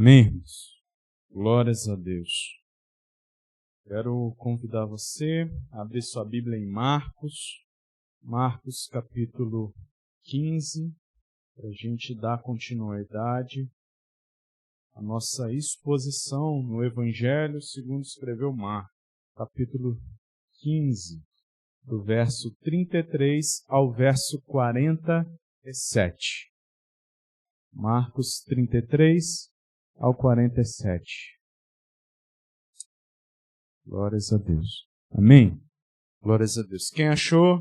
Amém, irmãos? Glórias a Deus. Quero convidar você a abrir sua Bíblia em Marcos capítulo 15, para a gente dar continuidade à nossa exposição no Evangelho segundo escreveu Marcos, capítulo 15, do verso 33 ao verso 47. Marcos 33 ao 47. Glórias a Deus. Amém? Glórias a Deus. Quem achou,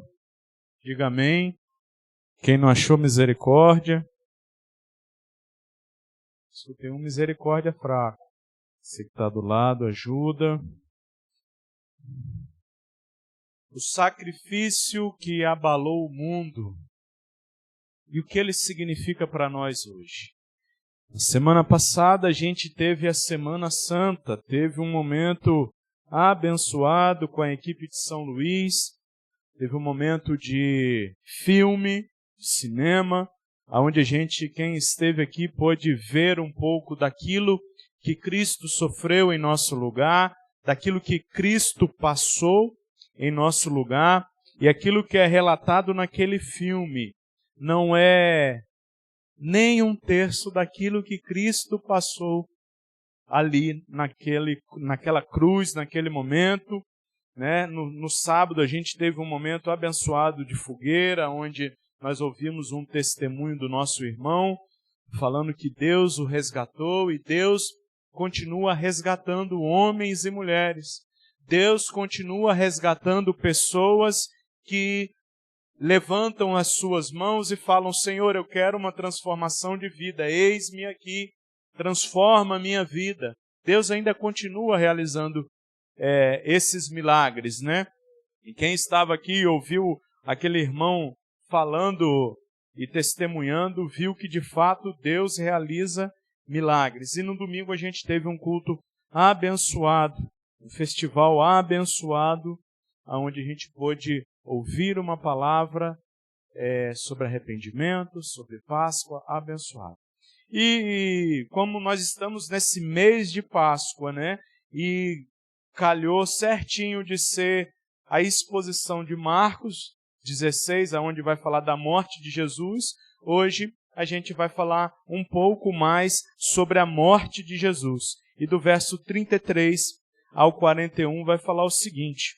diga amém. Quem não achou, misericórdia. Escutei um misericórdia fraco. Você que está do lado, ajuda. O sacrifício que abalou o mundo e o que ele significa para nós hoje. Na semana passada a gente teve a Semana Santa, teve um momento abençoado com a equipe de São Luís, teve um momento de filme, de cinema, onde quem esteve aqui pôde ver um pouco daquilo que Cristo sofreu em nosso lugar, daquilo que Cristo passou em nosso lugar, e aquilo que é relatado naquele filme não é nem um terço daquilo que Cristo passou ali naquela cruz, naquele momento. Né? No sábado a gente teve um momento abençoado de fogueira, onde nós ouvimos um testemunho do nosso irmão, falando que Deus o resgatou e Deus continua resgatando homens e mulheres. Deus continua resgatando pessoas que levantam as suas mãos e falam: Senhor, eu quero uma transformação de vida, eis-me aqui, transforma a minha vida. Deus ainda continua realizando esses milagres, né? E quem estava aqui e ouviu aquele irmão falando e testemunhando, viu que de fato Deus realiza milagres. E no domingo a gente teve um culto abençoado, um festival abençoado, onde a gente pôde ouvir uma palavra sobre arrependimento, sobre Páscoa, abençoado. E como nós estamos nesse mês de Páscoa, né? E calhou certinho de ser a exposição de Marcos 16, onde vai falar da morte de Jesus. Hoje a gente vai falar um pouco mais sobre a morte de Jesus. E do verso 33 ao 41 vai falar o seguinte: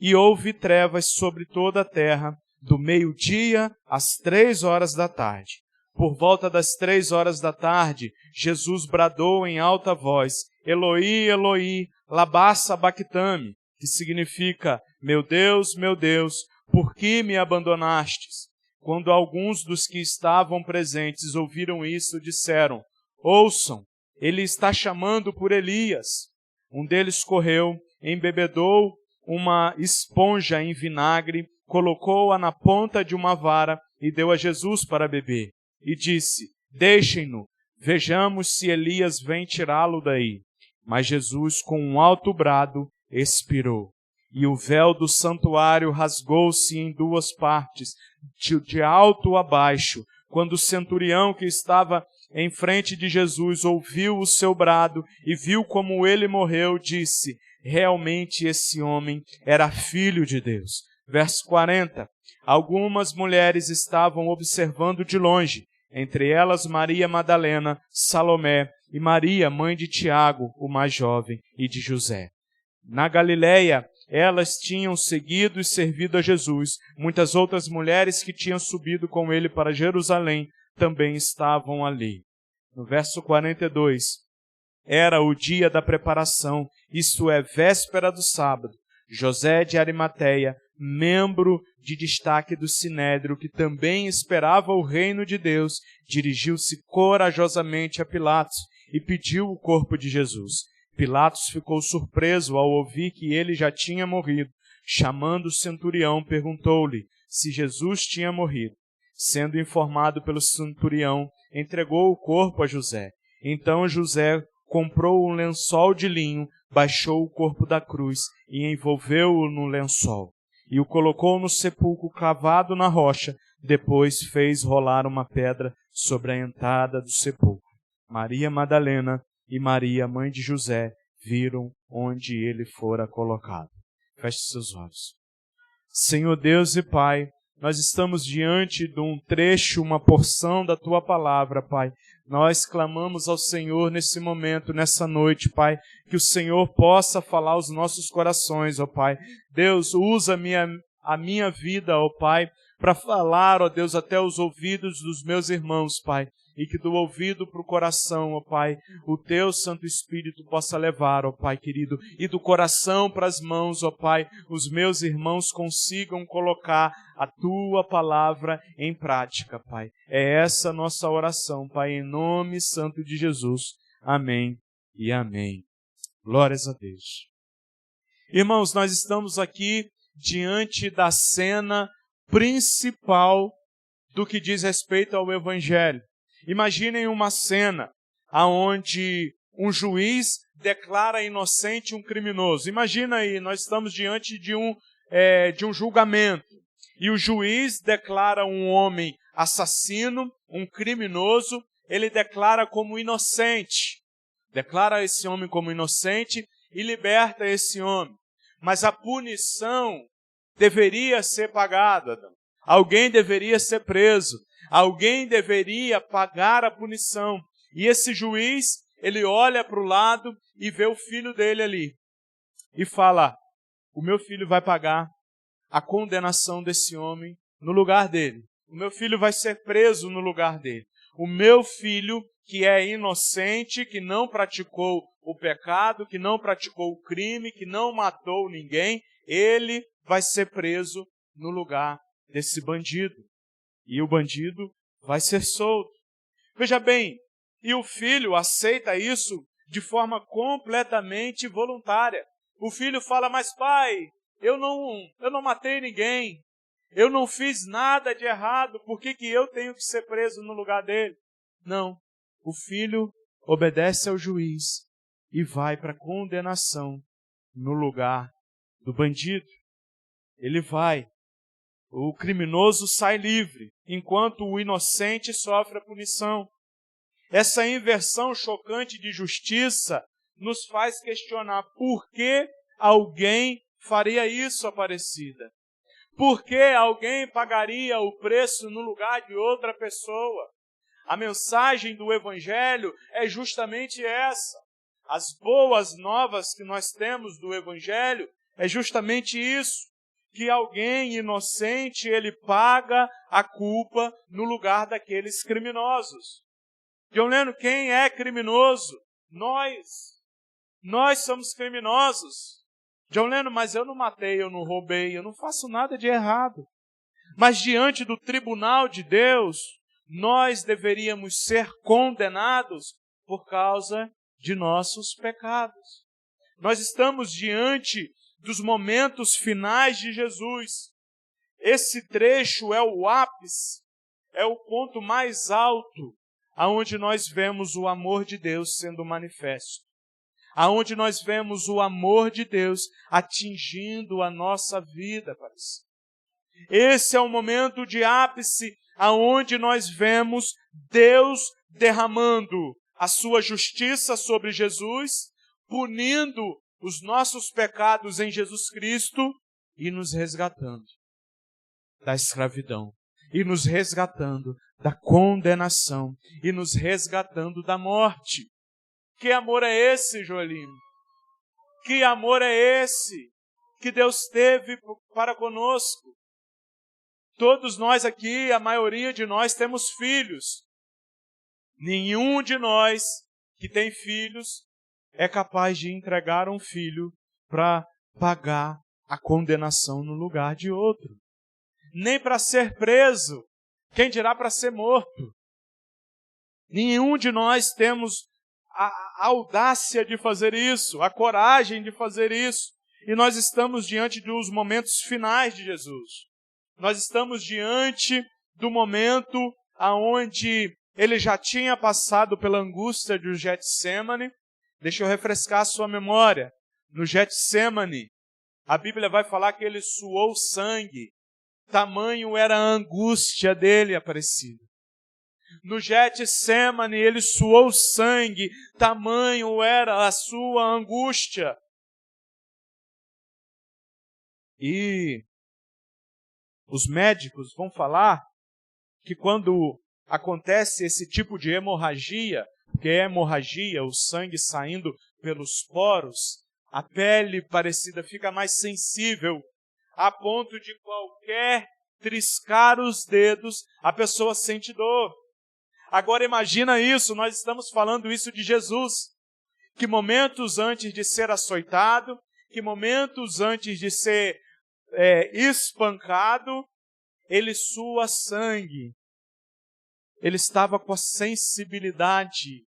E houve trevas sobre toda a terra, do meio-dia às 3 horas da tarde. Por volta das 3 horas da tarde, Jesus bradou em alta voz: Eloi, Eloi, lama sabactani, que significa: meu Deus, por que me abandonastes? Quando alguns dos que estavam presentes ouviram isso, disseram: ouçam, ele está chamando por Elias. Um deles correu, embebedou uma esponja em vinagre, colocou-a na ponta de uma vara e deu a Jesus para beber. E disse: deixem-no, vejamos se Elias vem tirá-lo daí. Mas Jesus, com um alto brado, expirou. E o véu do santuário rasgou-se em 2 partes, de alto a baixo. Quando o centurião que estava em frente de Jesus ouviu o seu brado e viu como ele morreu, disse: realmente esse homem era filho de Deus. Verso 40. Algumas mulheres estavam observando de longe, entre elas Maria Madalena, Salomé e Maria, mãe de Tiago, o mais jovem, e de José. Na Galileia, elas tinham seguido e servido a Jesus. Muitas outras mulheres que tinham subido com ele para Jerusalém também estavam ali. No verso 42, era o dia da preparação, isto é, véspera do sábado. José de Arimateia, membro de destaque do Sinédrio, que também esperava o reino de Deus, dirigiu-se corajosamente a Pilatos e pediu o corpo de Jesus. Pilatos ficou surpreso ao ouvir que ele já tinha morrido. Chamando o centurião, perguntou-lhe se Jesus tinha morrido. Sendo informado pelo centurião, entregou o corpo a José. Então José comprou um lençol de linho, baixou o corpo da cruz e envolveu-o no lençol. E o colocou no sepulcro cavado na rocha. Depois fez rolar uma pedra sobre a entrada do sepulcro. Maria Madalena e Maria, mãe de José, viram onde ele fora colocado. Feche seus olhos. Senhor Deus e Pai, nós estamos diante de um trecho, uma porção da Tua palavra, Pai. Nós clamamos ao Senhor nesse momento, nessa noite, Pai, que o Senhor possa falar aos nossos corações, ó Pai. Deus, usa a minha vida, ó Pai, para falar, ó Deus, até os ouvidos dos meus irmãos, Pai. E que do ouvido para o coração, ó Pai, o Teu Santo Espírito possa levar, ó Pai querido, e do coração para as mãos, ó Pai, os meus irmãos consigam colocar a Tua palavra em prática, Pai. É essa a nossa oração, Pai, em nome santo de Jesus. Amém e amém. Glórias a Deus. Irmãos, nós estamos aqui diante da cena principal do que diz respeito ao Evangelho. Imaginem uma cena onde um juiz declara inocente um criminoso. Imagina aí, nós estamos diante de um julgamento. E o juiz declara um homem assassino, um criminoso, ele declara como inocente. Declara esse homem como inocente e liberta esse homem. Mas a punição deveria ser pagada. Alguém deveria ser preso. Alguém deveria pagar a punição. E esse juiz, ele olha para o lado e vê o filho dele ali. E fala, o meu filho vai pagar a condenação desse homem no lugar dele. O meu filho vai ser preso no lugar dele. O meu filho, que é inocente, que não praticou o pecado, que não praticou o crime, que não matou ninguém, ele vai ser preso no lugar desse bandido. E o bandido vai ser solto. Veja bem, e o filho aceita isso de forma completamente voluntária. O filho fala, mas pai, eu não matei ninguém, eu não fiz nada de errado, por que eu tenho que ser preso no lugar dele? Não, o filho obedece ao juiz e vai para a condenação no lugar do bandido. Ele vai. O criminoso sai livre, enquanto o inocente sofre a punição. Essa inversão chocante de justiça nos faz questionar por que alguém faria isso, Aparecida? Por que alguém pagaria o preço no lugar de outra pessoa? A mensagem do Evangelho é justamente essa. As boas novas que nós temos do Evangelho é justamente isso. Que alguém inocente, ele paga a culpa no lugar daqueles criminosos. John Lennon, quem é criminoso? Nós. Nós somos criminosos. John Lennon, mas eu não matei, eu não roubei, eu não faço nada de errado. Mas diante do tribunal de Deus, nós deveríamos ser condenados por causa de nossos pecados. Nós estamos diante dos momentos finais de Jesus. Esse trecho é o ápice, é o ponto mais alto, aonde nós vemos o amor de Deus sendo manifesto. Aonde nós vemos o amor de Deus atingindo a nossa vida, parece. Esse é o momento de ápice, aonde nós vemos Deus derramando a sua justiça sobre Jesus, punindo os nossos pecados em Jesus Cristo e nos resgatando da escravidão, e nos resgatando da condenação, e nos resgatando da morte. Que amor é esse, Joelino? Que amor é esse que Deus teve para conosco? Todos nós aqui, a maioria de nós, temos filhos. Nenhum de nós que tem filhos é capaz de entregar um filho para pagar a condenação no lugar de outro. Nem para ser preso, quem dirá para ser morto. Nenhum de nós temos a audácia de fazer isso, a coragem de fazer isso. E nós estamos diante dos momentos finais de Jesus. Nós estamos diante do momento onde ele já tinha passado pela angústia do Getsêmani. Deixa eu refrescar a sua memória. No Getsêmani, a Bíblia vai falar que ele suou sangue. Tamanho era a angústia dele, Aparecida. No Getsêmani ele suou sangue, tamanho era a sua angústia. E os médicos vão falar que quando acontece esse tipo de hemorragia, que é hemorragia, o sangue saindo pelos poros, a pele parecida fica mais sensível, a ponto de qualquer triscar os dedos, a pessoa sente dor. Agora imagina isso, nós estamos falando isso de Jesus, que momentos antes de ser açoitado, que momentos antes de ser espancado, ele sua sangue. Ele estava com a sensibilidade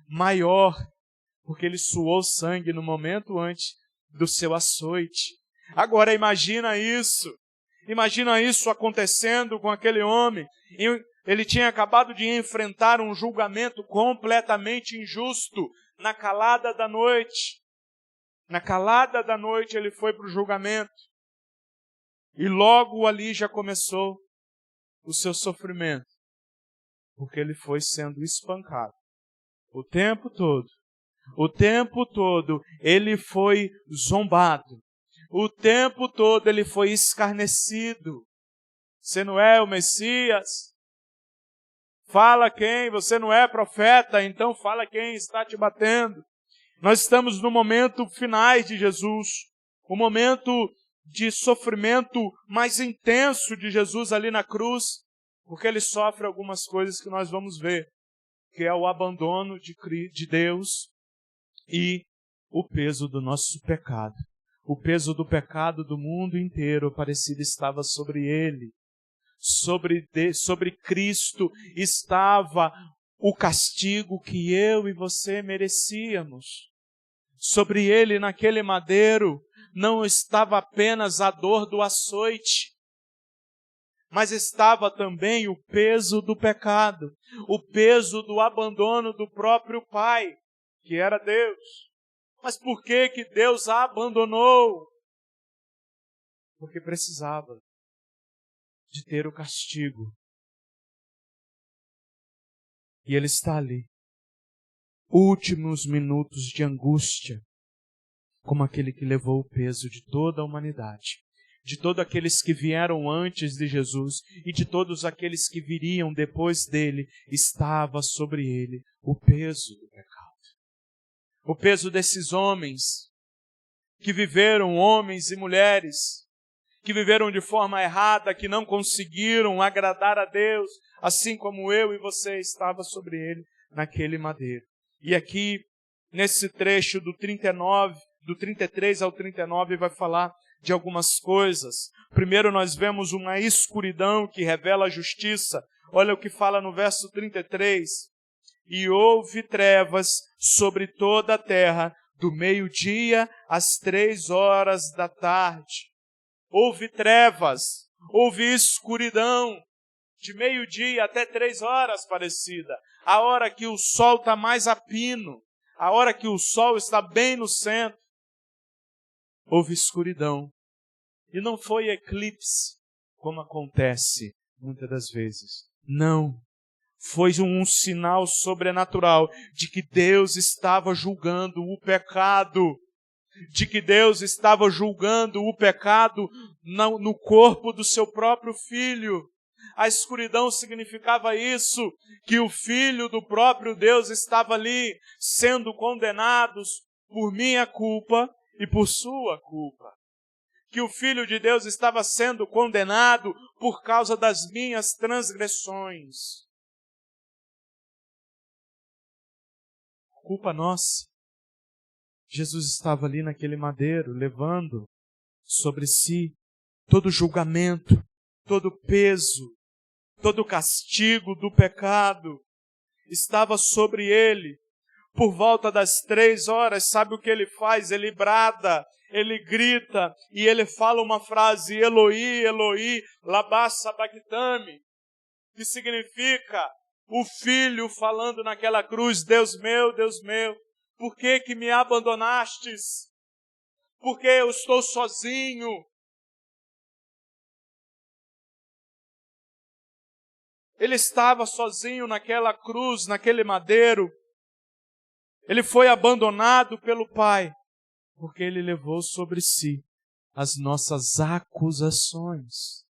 maior, porque ele suou sangue no momento antes do seu açoite. Agora imagina isso acontecendo com aquele homem. Ele tinha acabado de enfrentar um julgamento completamente injusto na calada da noite. Na calada da noite ele foi para o julgamento. E logo ali já começou o seu sofrimento, porque ele foi sendo espancado. O tempo todo ele foi zombado. O tempo todo ele foi escarnecido. Você não é o Messias? Fala quem? Você não é profeta? Então fala quem está te batendo. Nós estamos no momento finais de Jesus. O momento de sofrimento mais intenso de Jesus ali na cruz. Porque ele sofre algumas coisas que nós vamos ver. Que é o abandono de Deus e o peso do nosso pecado. O peso do pecado do mundo inteiro parecido estava sobre ele. Sobre Cristo estava o castigo que eu e você merecíamos. Sobre ele, naquele madeiro, não estava apenas a dor do açoite, mas estava também o peso do pecado, o peso do abandono do próprio Pai, que era Deus. Mas por que Deus a abandonou? Porque precisava de ter o castigo. E ele está ali, últimos minutos de angústia, como aquele que levou o peso de toda a humanidade, de todos aqueles que vieram antes de Jesus e de todos aqueles que viriam depois dele, estava sobre ele o peso do pecado. O peso desses homens que viveram, homens e mulheres, que viveram de forma errada, que não conseguiram agradar a Deus, assim como eu e você estava sobre ele naquele madeiro. E aqui, nesse trecho do 33 ao 39, vai falar de algumas coisas. Primeiro nós vemos uma escuridão que revela a justiça. Olha o que fala no verso 33. E houve trevas sobre toda a terra, do meio-dia às 3 horas da tarde. Houve trevas, houve escuridão, de meio-dia até 3 horas parecida. A hora que o sol está mais a pino, a hora que o sol está bem no centro. Houve escuridão. E não foi eclipse, como acontece muitas das vezes. Não. Foi um sinal sobrenatural de que Deus estava julgando o pecado. De que Deus estava julgando o pecado no corpo do seu próprio Filho. A escuridão significava isso, que o Filho do próprio Deus estava ali, sendo condenado por minha culpa e por sua culpa. Que o Filho de Deus estava sendo condenado por causa das minhas transgressões. Culpa nossa. Jesus estava ali naquele madeiro, levando sobre si todo o julgamento, todo o peso, todo o castigo do pecado. Estava sobre ele. Por volta das 3 horas, sabe o que ele faz? Ele brada, ele grita e ele fala uma frase: Eloi, Eloi, lama sabachthani, que significa o Filho falando naquela cruz: Deus meu, por que me abandonastes? Porque eu estou sozinho. Ele estava sozinho naquela cruz, naquele madeiro. Ele foi abandonado pelo Pai, porque Ele levou sobre si as nossas acusações.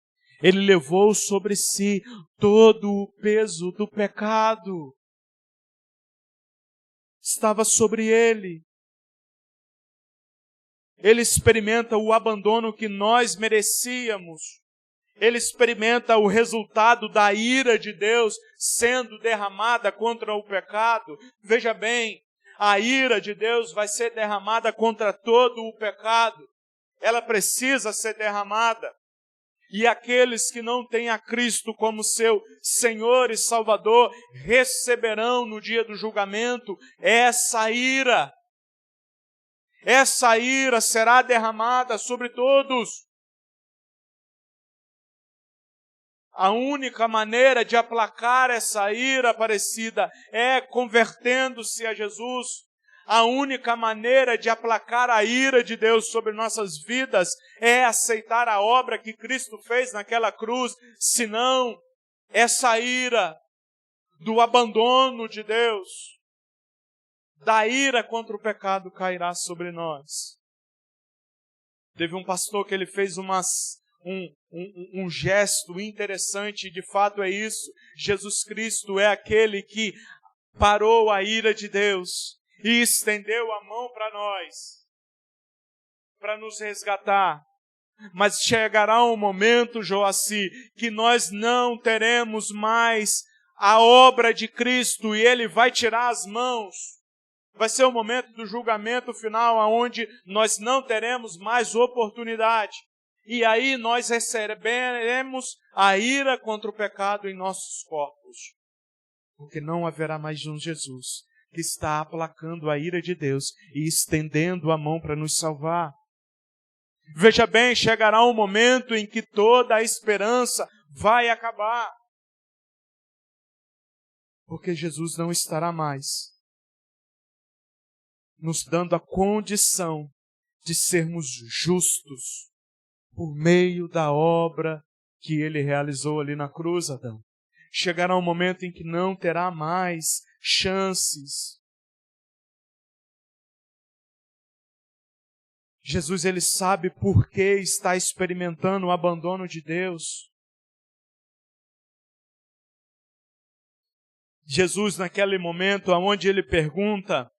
Ele levou sobre si todo o peso do pecado. Estava sobre Ele. Ele experimenta o abandono que nós merecíamos. Ele experimenta o resultado da ira de Deus sendo derramada contra o pecado. Veja bem, a ira de Deus vai ser derramada contra todo o pecado. Ela precisa ser derramada. E aqueles que não têm a Cristo como seu Senhor e Salvador receberão no dia do julgamento essa ira. Essa ira será derramada sobre todos. A única maneira de aplacar essa ira aparecida é convertendo-se a Jesus. A única maneira de aplacar a ira de Deus sobre nossas vidas é aceitar a obra que Cristo fez naquela cruz. Senão, essa ira do abandono de Deus, da ira contra o pecado, cairá sobre nós. Teve um pastor que ele fez um gesto interessante, e de fato é isso. Jesus Cristo é aquele que parou a ira de Deus e estendeu a mão para nós, para nos resgatar. Mas chegará um momento, Joaci, que nós não teremos mais a obra de Cristo e Ele vai tirar as mãos. Vai ser o momento do julgamento final, onde nós não teremos mais oportunidade. E aí nós receberemos a ira contra o pecado em nossos corpos. Porque não haverá mais um Jesus que está aplacando a ira de Deus e estendendo a mão para nos salvar. Veja bem, chegará um momento em que toda a esperança vai acabar. Porque Jesus não estará mais nos dando a condição de sermos justos por meio da obra que Ele realizou ali na cruz, Adão. Chegará um momento em que não terá mais chances. Jesus, Ele sabe por que está experimentando o abandono de Deus. Jesus, naquele momento onde Ele pergunta: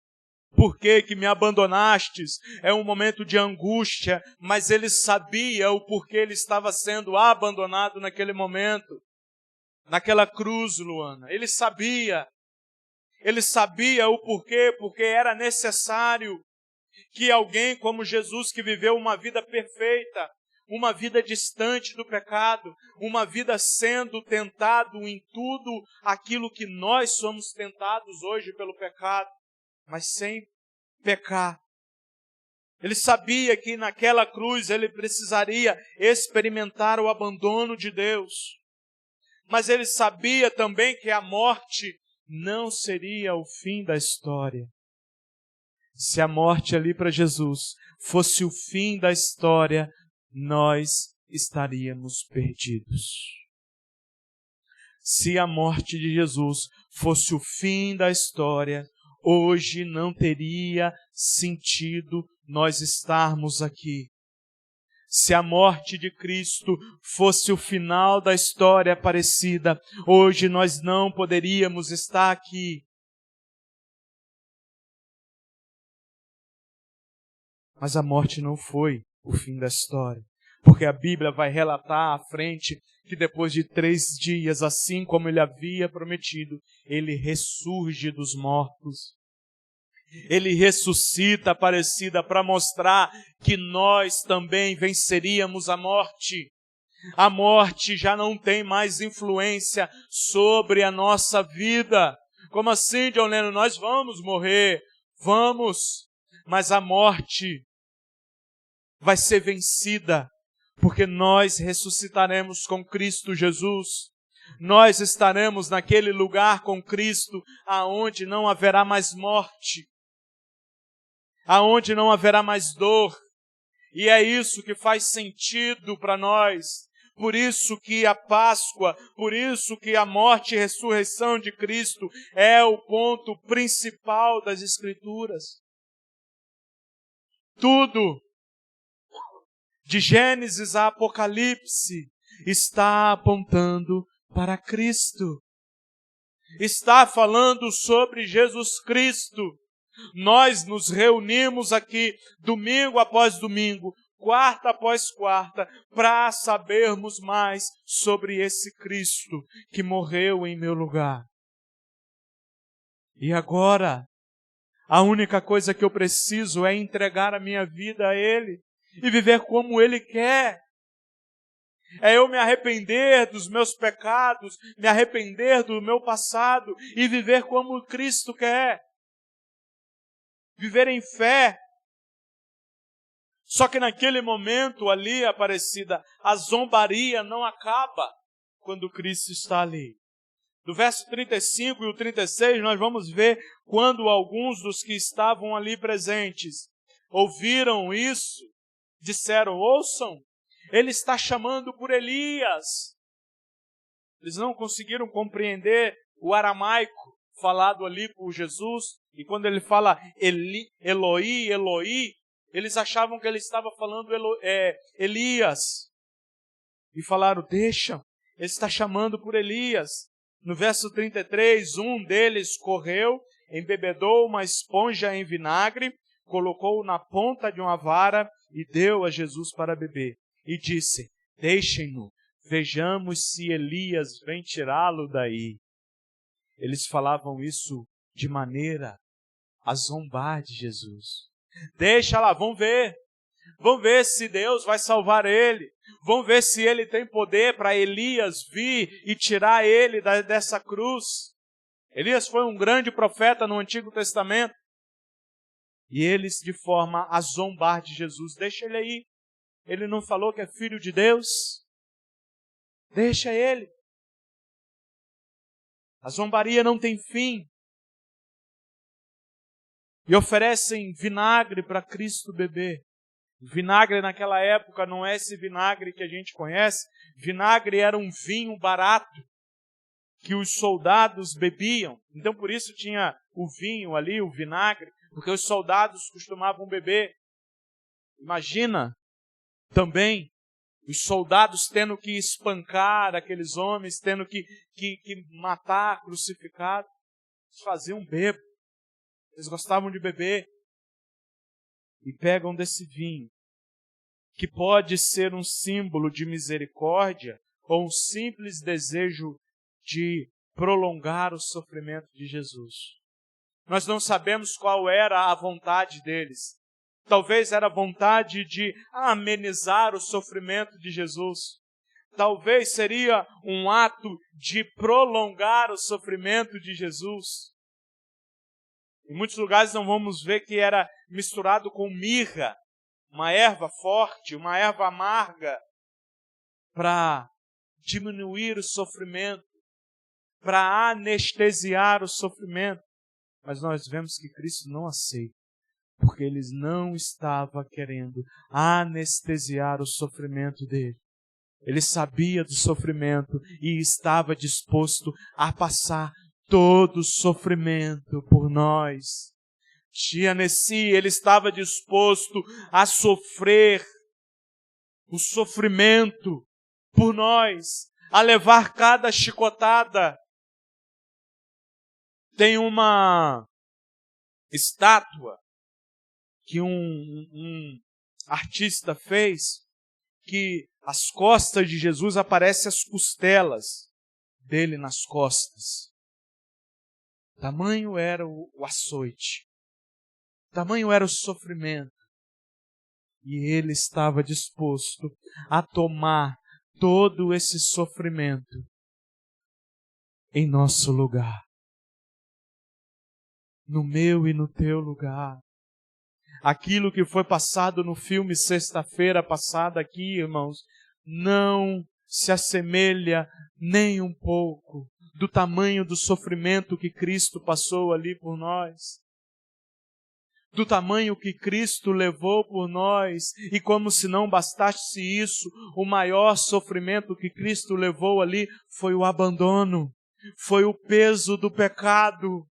por que me abandonastes? É um momento de angústia, mas Ele sabia o porquê Ele estava sendo abandonado naquele momento. Naquela cruz, Luana. Ele sabia o porquê, porque era necessário que alguém como Jesus, que viveu uma vida perfeita, uma vida distante do pecado, uma vida sendo tentado em tudo aquilo que nós somos tentados hoje pelo pecado, mas sem pecar. Ele sabia que naquela cruz ele precisaria experimentar o abandono de Deus. Mas ele sabia também que a morte não seria o fim da história. Se a morte ali para Jesus fosse o fim da história, nós estaríamos perdidos. Se a morte de Jesus fosse o fim da história, hoje não teria sentido nós estarmos aqui. Se a morte de Cristo fosse o final da história Aparecida, hoje nós não poderíamos estar aqui. Mas a morte não foi o fim da história, porque a Bíblia vai relatar à frente que depois de 3 dias, assim como Ele havia prometido, Ele ressurge dos mortos. Ele ressuscita Aparecida para mostrar que nós também venceríamos a morte. A morte já não tem mais influência sobre a nossa vida. Como assim, John Lennon? Nós vamos morrer, vamos, mas a morte vai ser vencida, porque nós ressuscitaremos com Cristo Jesus. Nós estaremos naquele lugar com Cristo, aonde não haverá mais morte, aonde não haverá mais dor. E é isso que faz sentido para nós, Por isso que a Páscoa, por isso que a morte e ressurreição de Cristo é o ponto principal das Escrituras. Tudo, de Gênesis a Apocalipse, está apontando para Cristo. Está falando sobre Jesus Cristo. Nós nos reunimos aqui domingo após domingo, quarta após quarta, para sabermos mais sobre esse Cristo que morreu em meu lugar. E agora, a única coisa que eu preciso é entregar a minha vida a Ele e viver como Ele quer. É eu me arrepender dos meus pecados, me arrepender do meu passado e viver como Cristo quer. Viver em fé. Só que naquele momento ali, Aparecida, a zombaria não acaba quando Cristo está ali. Do verso 35 e o 36, nós vamos ver quando alguns dos que estavam ali presentes ouviram isso, disseram, ouçam, ele está chamando por Elias. Eles não conseguiram compreender o aramaico falado ali por Jesus, e quando ele fala Eloi, Eloi, eles achavam que ele estava falando Elias. E falaram, deixa, ele está chamando por Elias. No verso 33, um deles correu, embebedou uma esponja em vinagre, colocou na ponta de uma vara e deu a Jesus para beber. E disse, deixem-no, vejamos se Elias vem tirá-lo daí. Eles falavam isso de maneira a zombar de Jesus. Deixa lá, vamos ver. Vamos ver se Deus vai salvar ele. Vamos ver se ele tem poder para Elias vir e tirar ele dessa cruz. Elias foi um grande profeta no Antigo Testamento. E eles, de forma a zombar de Jesus, deixa ele aí. Ele não falou que é filho de Deus? Deixa ele. A zombaria não tem fim. E oferecem vinagre para Cristo beber. Vinagre naquela época não é esse vinagre que a gente conhece. Vinagre era um vinho barato que os soldados bebiam. Então por isso tinha o vinho ali, o vinagre, porque os soldados costumavam beber. Imagina também os soldados tendo que espancar aqueles homens, tendo que matar, crucificado. Eles faziam bebo. Eles gostavam de beber. E pegam desse vinho, que pode ser um símbolo de misericórdia ou um simples desejo de prolongar o sofrimento de Jesus. Nós não sabemos qual era a vontade deles. Talvez era a vontade de amenizar o sofrimento de Jesus. Talvez seria um ato de prolongar o sofrimento de Jesus. Em muitos lugares não vamos ver que era misturado com mirra, uma erva forte, uma erva amarga, para diminuir o sofrimento, para anestesiar o sofrimento. Mas nós vemos que Cristo não aceita, porque Ele não estava querendo anestesiar o sofrimento dele. Ele sabia do sofrimento e estava disposto a passar todo o sofrimento por nós. Ele estava disposto a sofrer o sofrimento por nós, a levar cada chicotada. Tem uma estátua que um artista fez, que as costas de Jesus aparecem as costelas dele nas costas. Tamanho era o açoite. Tamanho era o sofrimento. E ele estava disposto a tomar todo esse sofrimento em nosso lugar. No meu e no teu lugar. Aquilo que foi passado no filme sexta-feira passada aqui, irmãos, não se assemelha nem um pouco do tamanho do sofrimento que Cristo passou ali por nós. do tamanho que Cristo levou por nós, e como se não bastasse isso, o maior sofrimento que Cristo levou ali foi o abandono, foi o peso do pecado.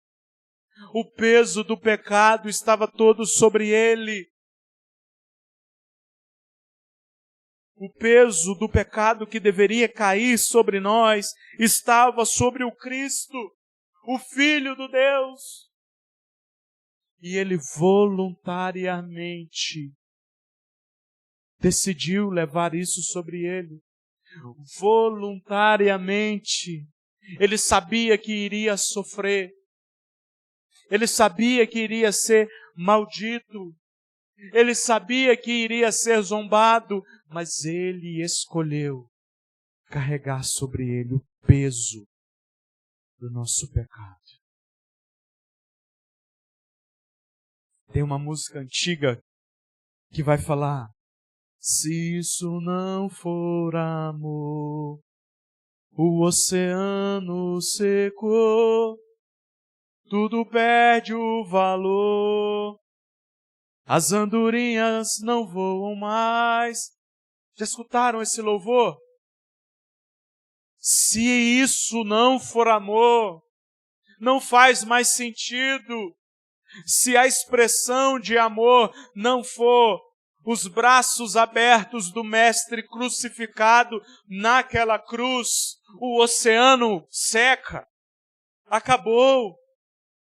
O peso do pecado estava todo sobre ele. O peso do pecado que deveria cair sobre nós estava sobre o Cristo, o Filho do Deus. E ele voluntariamente decidiu levar isso sobre ele. Voluntariamente. Ele sabia que iria sofrer. Ele sabia que iria ser maldito. Ele sabia que iria ser zombado. Mas ele escolheu carregar sobre ele o peso do nosso pecado. Tem uma música antiga que vai falar: se isso não for amor, o oceano secou, tudo perde o valor, as andorinhas não voam mais. Já escutaram esse louvor? Se isso não for amor, não faz mais sentido. Se a expressão de amor não for os braços abertos do Mestre crucificado naquela cruz, o oceano seca. Acabou.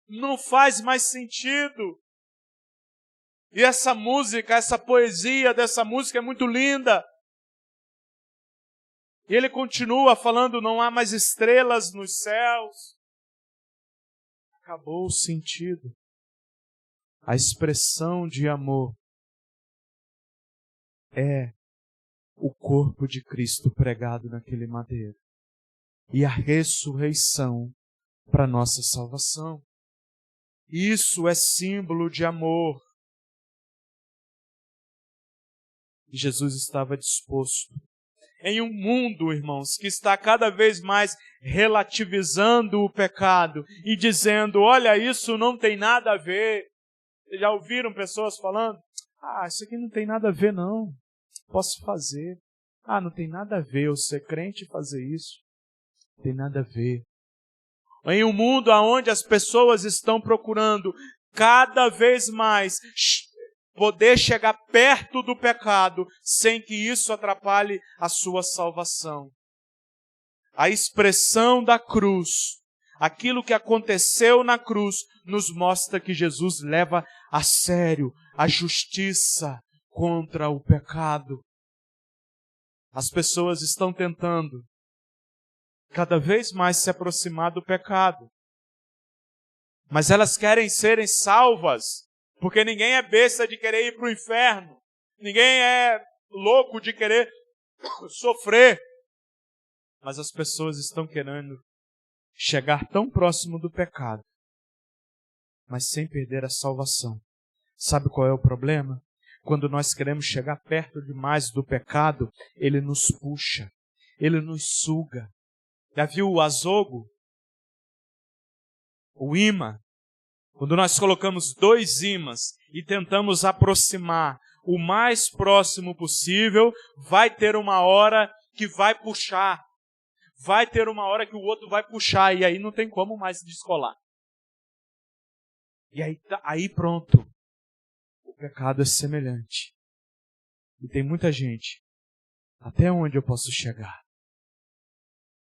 Não faz mais sentido. E essa música, essa poesia dessa música é muito linda. E ele continua falando: não há mais estrelas nos céus. Acabou o sentido. A expressão de amor é o corpo de Cristo pregado naquele madeiro. E a ressurreição para nossa salvação. Isso é símbolo de amor. E Jesus estava disposto. Em um mundo, irmãos, que está cada vez mais relativizando o pecado e dizendo: olha, isso não tem nada a ver. Vocês já ouviram pessoas falando: isso aqui não tem nada a ver não, posso fazer. Não tem nada a ver eu ser crente e fazer isso. Não tem nada a ver. Em um mundo onde as pessoas estão procurando cada vez mais poder chegar perto do pecado sem que isso atrapalhe a sua salvação. A expressão da cruz, aquilo que aconteceu na cruz, nos mostra que Jesus leva a sério a justiça contra o pecado. As pessoas estão tentando cada vez mais se aproximar do pecado. Mas elas querem serem salvas, porque ninguém é besta de querer ir para o inferno. Ninguém é louco de querer sofrer. Mas as pessoas estão querendo chegar tão próximo do pecado, mas sem perder a salvação. Sabe qual é o problema? Quando nós queremos chegar perto demais do pecado, ele nos puxa, ele nos suga. Já viu o azogo? O imã? Quando nós colocamos dois ímãs e tentamos aproximar o mais próximo possível, vai ter uma hora que vai puxar. Vai ter uma hora que o outro vai puxar e aí não tem como mais descolar. E aí pronto. O pecado é semelhante. E tem muita gente. Até onde eu posso chegar?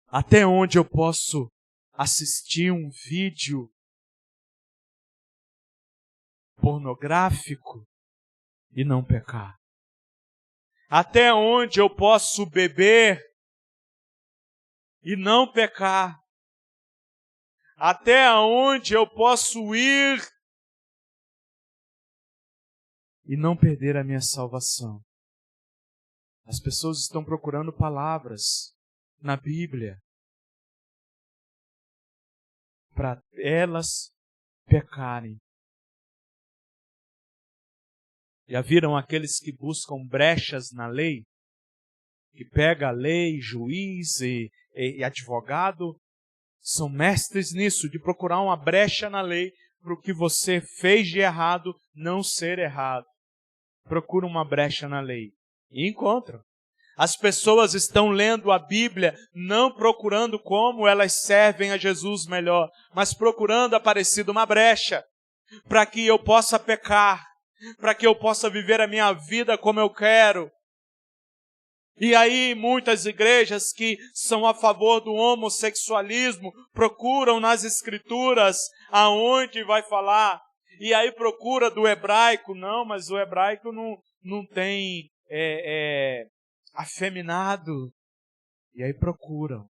Até onde eu posso assistir um vídeo pornográfico e não pecar? Até onde eu posso beber e não pecar? Até onde eu posso ir e não perder a minha salvação? As pessoas estão procurando palavras na Bíblia para elas pecarem. Já viram aqueles que buscam brechas na lei? Que pega a lei, juiz e advogado, são mestres nisso, de procurar uma brecha na lei para o que você fez de errado não ser errado. Procura uma brecha na lei e encontra. As pessoas estão lendo a Bíblia não procurando como elas servem a Jesus melhor, mas procurando aparecer uma brecha para que eu possa pecar, para que eu possa viver a minha vida como eu quero. E aí muitas igrejas que são a favor do homossexualismo procuram nas escrituras aonde vai falar. E aí procura do hebraico, não, mas o hebraico não tem afeminado. E aí procuram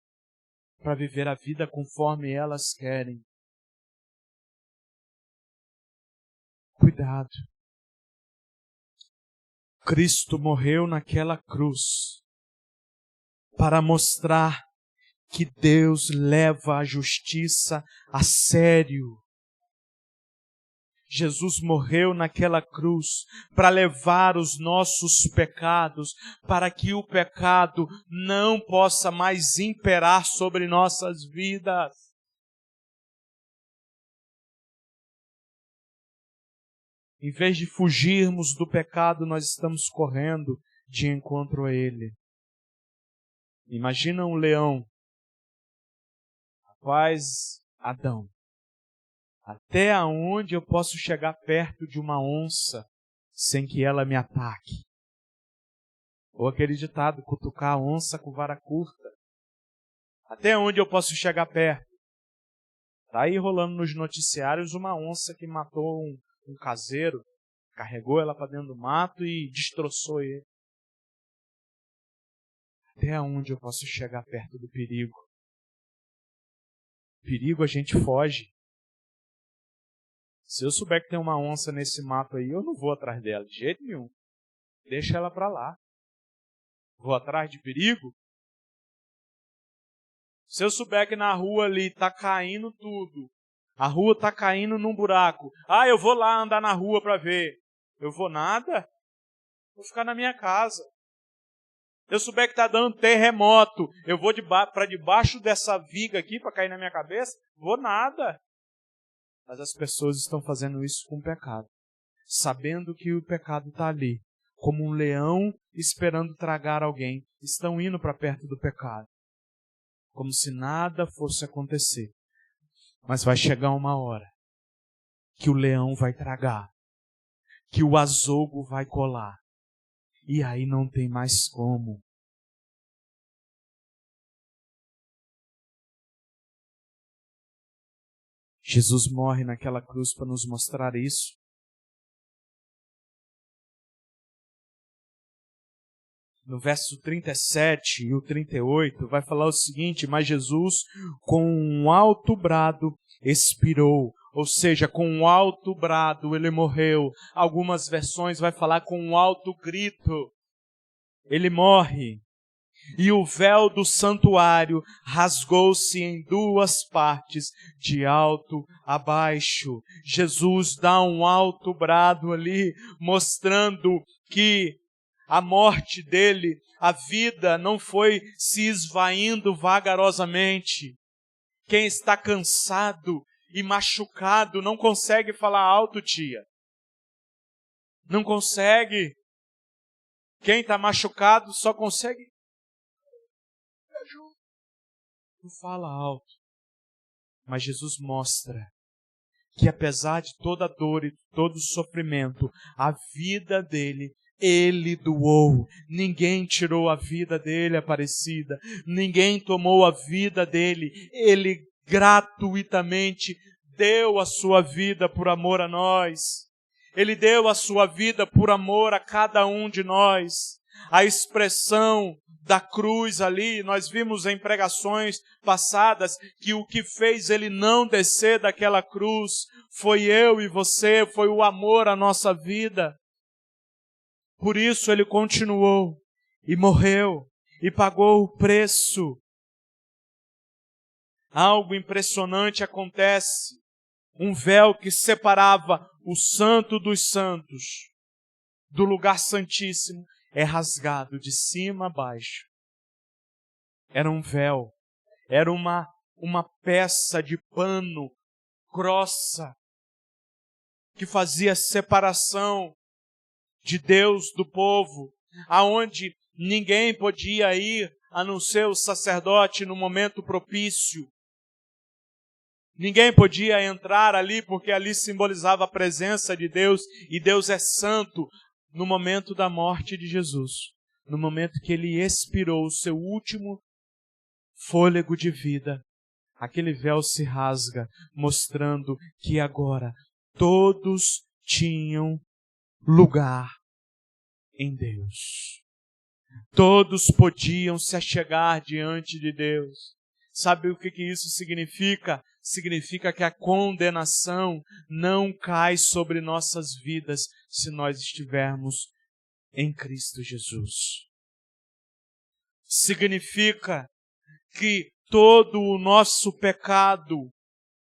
para viver a vida conforme elas querem. Cuidado. Cristo morreu naquela cruz para mostrar que Deus leva a justiça a sério. Jesus morreu naquela cruz para levar os nossos pecados, para que o pecado não possa mais imperar sobre nossas vidas. Em vez de fugirmos do pecado, nós estamos correndo de encontro a ele. Imagina um leão. Rapaz, Adão, até aonde eu posso chegar perto de uma onça sem que ela me ataque? Ou aquele ditado, cutucar a onça com vara curta. Até onde eu posso chegar perto? Está aí rolando nos noticiários uma onça que matou um caseiro, carregou ela para dentro do mato e destroçou ele. Até onde eu posso chegar perto do perigo? Perigo a gente foge. Se eu souber que tem uma onça nesse mato aí, eu não vou atrás dela, de jeito nenhum. Deixa ela para lá. Vou atrás de perigo? Se eu souber que na rua ali está caindo tudo, a rua está caindo num buraco, eu vou lá andar na rua para ver. Eu vou nada? Vou ficar na minha casa. Se eu souber que está dando terremoto, eu vou para debaixo dessa viga aqui para cair na minha cabeça? Vou nada. Mas as pessoas estão fazendo isso com o pecado, sabendo que o pecado está ali, como um leão esperando tragar alguém. Estão indo para perto do pecado, como se nada fosse acontecer. Mas vai chegar uma hora que o leão vai tragar, que o azogo vai colar, e aí não tem mais como. Jesus morre naquela cruz para nos mostrar isso. No verso 37 e o 38 vai falar o seguinte: mas Jesus com um alto brado expirou. Ou seja, com um alto brado ele morreu. Algumas versões vai falar com um alto grito. Ele morre. E o véu do santuário rasgou-se em duas partes, de alto a baixo. Jesus dá um alto brado ali, mostrando que a morte dele, a vida não foi se esvaindo vagarosamente. Quem está cansado e machucado não consegue falar alto, tia. Não consegue. Quem está machucado só consegue. Não fala alto. Mas Jesus mostra que apesar de toda a dor e todo o sofrimento, a vida dele, ele doou. Ninguém tirou a vida dele, Aparecida. Ninguém tomou a vida dele. Ele gratuitamente deu a sua vida por amor a nós. Ele deu a sua vida por amor a cada um de nós. A expressão da cruz ali, nós vimos em pregações passadas que o que fez ele não descer daquela cruz foi eu e você, foi o amor à nossa vida. Por isso ele continuou e morreu e pagou o preço. Algo impressionante acontece. Um véu que separava o santo dos santos do lugar santíssimo é rasgado de cima a baixo. Era um véu, era uma peça de pano grossa que fazia separação de Deus do povo, aonde ninguém podia ir a não ser o sacerdote no momento propício. Ninguém podia entrar ali porque ali simbolizava a presença de Deus, e Deus é santo. No momento da morte de Jesus, no momento que ele expirou o seu último fôlego de vida, aquele véu se rasga, mostrando que agora todos tinham lugar em Deus. Todos podiam se achegar diante de Deus. Sabe o que isso significa? Significa que a condenação não cai sobre nossas vidas se nós estivermos em Cristo Jesus. Significa que todo o nosso pecado,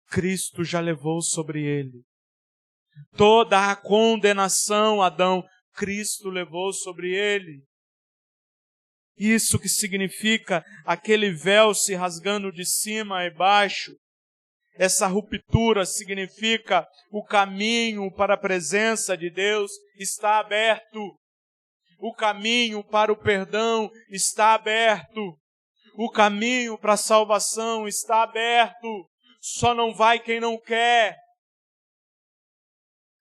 Cristo já levou sobre ele. Toda a condenação, Adão, Cristo levou sobre ele. Isso que significa aquele véu se rasgando de cima a baixo. Essa ruptura significa o caminho para a presença de Deus está aberto. O caminho para o perdão está aberto. O caminho para a salvação está aberto. Só não vai quem não quer.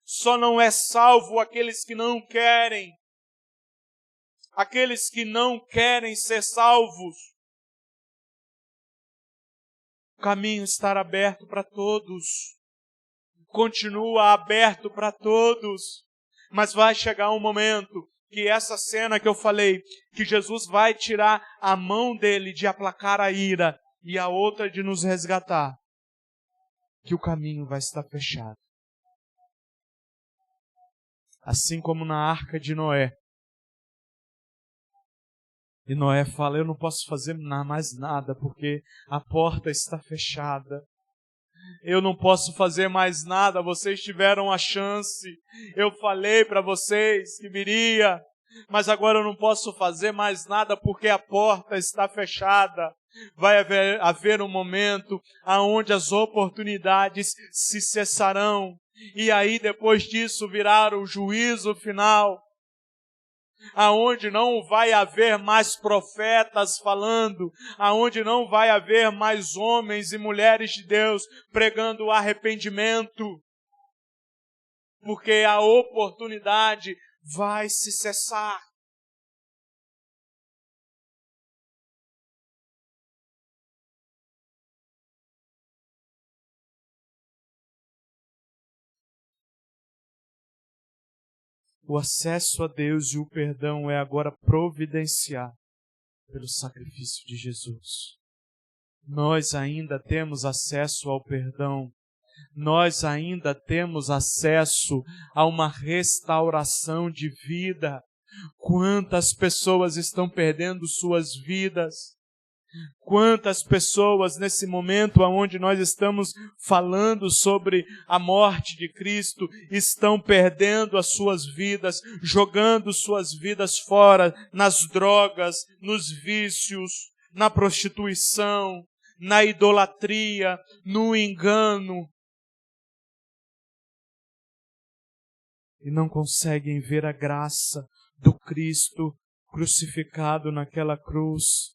Só não é salvo aqueles que não querem. Aqueles que não querem ser salvos. O caminho está aberto para todos. Continua aberto para todos. Mas vai chegar um momento que essa cena que eu falei, que Jesus vai tirar a mão dele de aplacar a ira e a outra de nos resgatar, que o caminho vai estar fechado. Assim como na arca de Noé. E Noé fala, eu não posso fazer mais nada porque a porta está fechada. Eu não posso fazer mais nada, vocês tiveram a chance. Eu falei para vocês que viria, mas agora eu não posso fazer mais nada porque a porta está fechada. Vai haver um momento onde as oportunidades se cessarão. E aí depois disso virá o juízo final, aonde não vai haver mais profetas falando, aonde não vai haver mais homens e mulheres de Deus pregando arrependimento, porque a oportunidade vai se cessar. O acesso a Deus e o perdão é agora providenciado pelo sacrifício de Jesus. Nós ainda temos acesso ao perdão. Nós ainda temos acesso a uma restauração de vida. Quantas pessoas estão perdendo suas vidas? Quantas pessoas nesse momento onde nós estamos falando sobre a morte de Cristo estão perdendo as suas vidas, jogando suas vidas fora nas drogas, nos vícios, na prostituição, na idolatria, no engano. E não conseguem ver a graça do Cristo crucificado naquela cruz.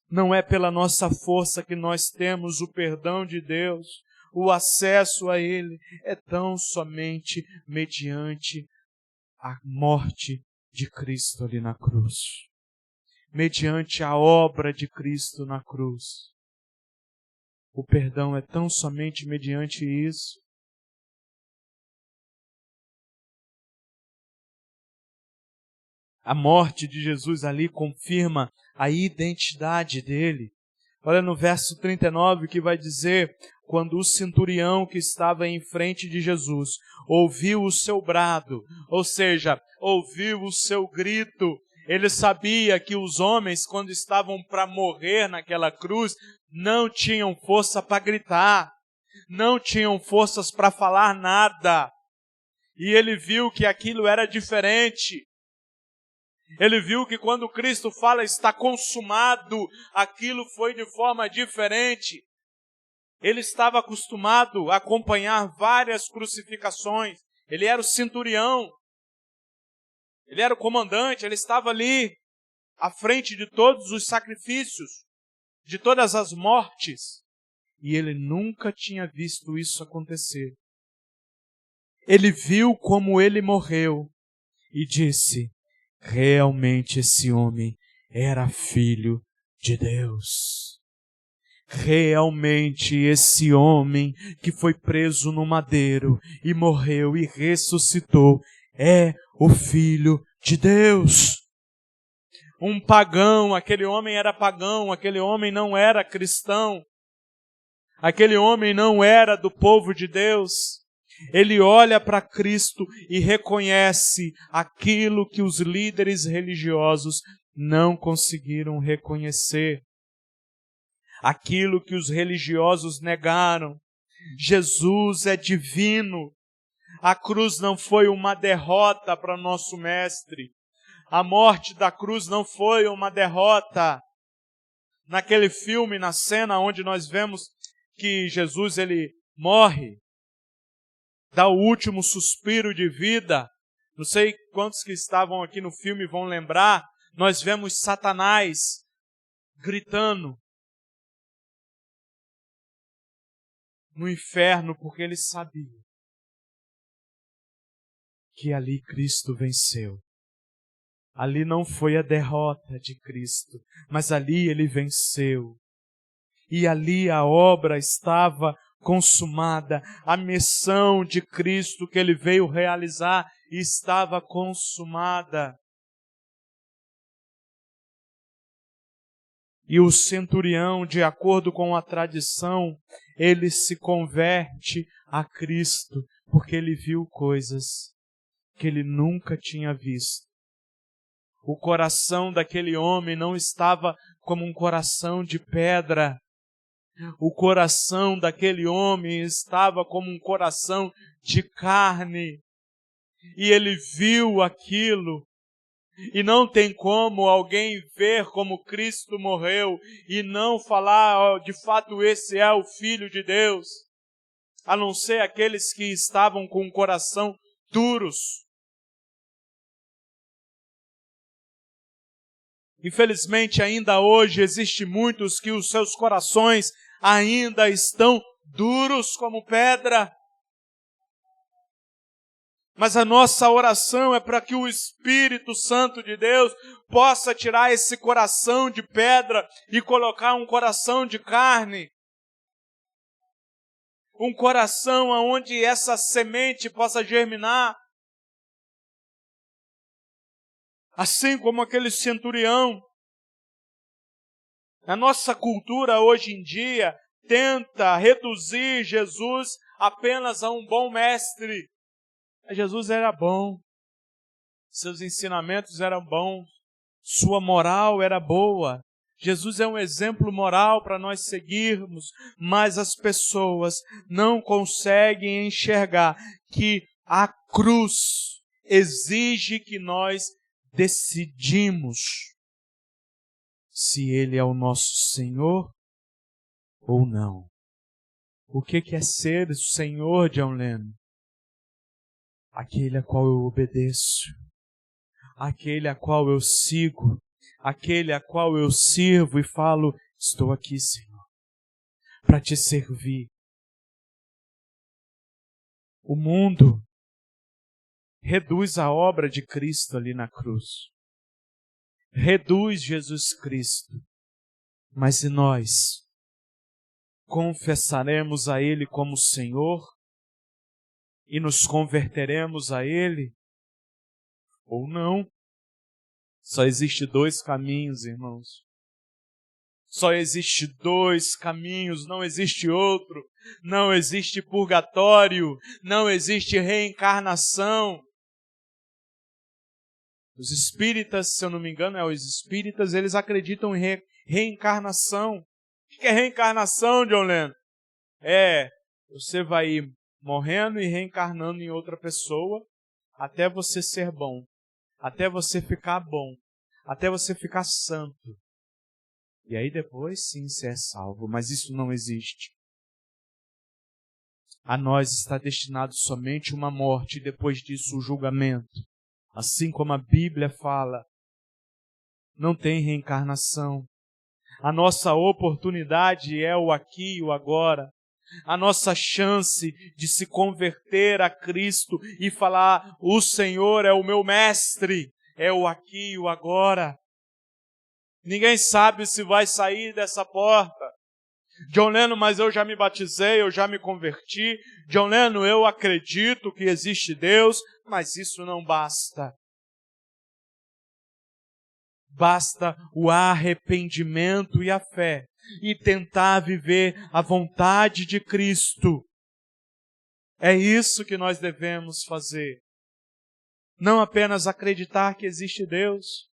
Não é pela nossa força que nós temos o perdão de Deus, o acesso a Ele, é tão somente mediante a morte de Cristo ali na cruz. Mediante a obra de Cristo na cruz. O perdão é tão somente mediante isso. A morte de Jesus ali confirma a identidade dele. Olha no verso 39 que vai dizer, quando o centurião que estava em frente de Jesus ouviu o seu brado, ou seja, ouviu o seu grito, ele sabia que os homens, quando estavam para morrer naquela cruz, não tinham força para gritar, não tinham forças para falar nada. E ele viu que aquilo era diferente. Ele viu que quando Cristo fala está consumado, aquilo foi de forma diferente. Ele estava acostumado a acompanhar várias crucificações. Ele era o centurião. Ele era o comandante. Ele estava ali à frente de todos os sacrifícios, de todas as mortes. E ele nunca tinha visto isso acontecer. Ele viu como ele morreu e disse: realmente esse homem era filho de Deus. Realmente esse homem que foi preso no madeiro e morreu e ressuscitou é o Filho de Deus. Um pagão, aquele homem era pagão, aquele homem não era cristão, aquele homem não era do povo de Deus. Ele olha para Cristo e reconhece aquilo que os líderes religiosos não conseguiram reconhecer. Aquilo que os religiosos negaram. Jesus é divino. A cruz não foi uma derrota para nosso mestre. A morte da cruz não foi uma derrota. Naquele filme, na cena onde nós vemos que Jesus ele morre, dá o último suspiro de vida. Não sei quantos que estavam aqui no filme vão lembrar. Nós vemos Satanás gritando no inferno, porque ele sabia que ali Cristo venceu. Ali não foi a derrota de Cristo, mas ali ele venceu. E ali a obra estava consumada. A missão de Cristo que ele veio realizar estava consumada. E o centurião, de acordo com a tradição, ele se converte a Cristo, porque ele viu coisas que ele nunca tinha visto. O coração daquele homem não estava como um coração de pedra. O coração daquele homem estava como um coração de carne. E ele viu aquilo. E não tem como alguém ver como Cristo morreu e não falar, de fato, esse é o Filho de Deus, a não ser aqueles que estavam com o coração duros. Infelizmente, ainda hoje, existem muitos que os seus corações ainda estão duros como pedra. Mas a nossa oração é para que o Espírito Santo de Deus possa tirar esse coração de pedra e colocar um coração de carne. Um coração onde essa semente possa germinar. Assim como aquele centurião. A nossa cultura hoje em dia tenta reduzir Jesus apenas a um bom mestre. Jesus era bom, seus ensinamentos eram bons, sua moral era boa. Jesus é um exemplo moral para nós seguirmos, mas as pessoas não conseguem enxergar que a cruz exige que nós decidimos se Ele é o nosso Senhor ou não. O que é ser o Senhor, John Lennon? Aquele a qual eu obedeço, aquele a qual eu sigo, aquele a qual eu sirvo e falo, estou aqui, Senhor, para te servir. O mundo reduz a obra de Cristo ali na cruz. Reduz Jesus Cristo. Mas se nós confessaremos a Ele como Senhor, e nos converteremos a Ele, ou não. Só existe dois caminhos, irmãos. Só existe dois caminhos, não existe outro. Não existe purgatório, não existe reencarnação. Os espíritas, se eu não me engano, os espíritas, eles acreditam em reencarnação. O que é reencarnação, John Lennon? Você vai ir morrendo e reencarnando em outra pessoa, até você ser bom, até você ficar bom, até você ficar santo. E aí depois sim você é salvo, mas isso não existe. A nós está destinado somente uma morte e depois disso o julgamento. Assim como a Bíblia fala, não tem reencarnação. A nossa oportunidade é o aqui e o agora. A nossa chance de se converter a Cristo e falar, o Senhor é o meu mestre, é o aqui e o agora. Ninguém sabe se vai sair dessa porta. John Lennon, mas eu já me batizei, eu já me converti. John Lennon, eu acredito que existe Deus, mas isso não basta. Basta o arrependimento e a fé e tentar viver a vontade de Cristo. É isso que nós devemos fazer. Não apenas acreditar que existe Deus.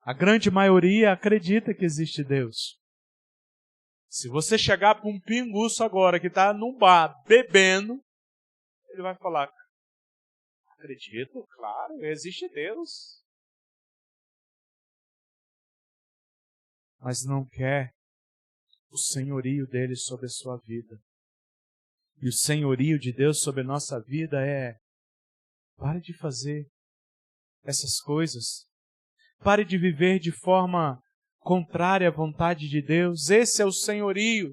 A grande maioria acredita que existe Deus. Se você chegar para um pinguço agora que está num bar bebendo, ele vai falar, acredito, claro, existe Deus. Mas não quer o senhorio dele sobre a sua vida. E o senhorio de Deus sobre a nossa vida é, pare de fazer essas coisas. Pare de viver de forma contrária à vontade de Deus. Esse é o senhorio.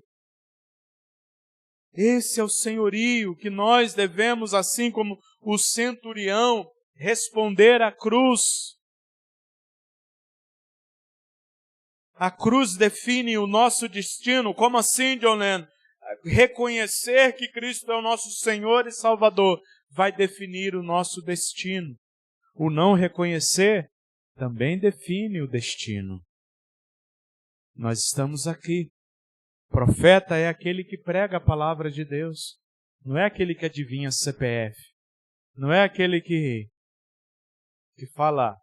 Esse é o senhorio que nós devemos, assim como o centurião, responder à cruz. A cruz define o nosso destino. Como assim, John Lennon? Reconhecer que Cristo é o nosso Senhor e Salvador vai definir o nosso destino. O não reconhecer também define o destino. Nós estamos aqui. Profeta é aquele que prega a palavra de Deus. Não é aquele que adivinha CPF. Não é aquele que fala,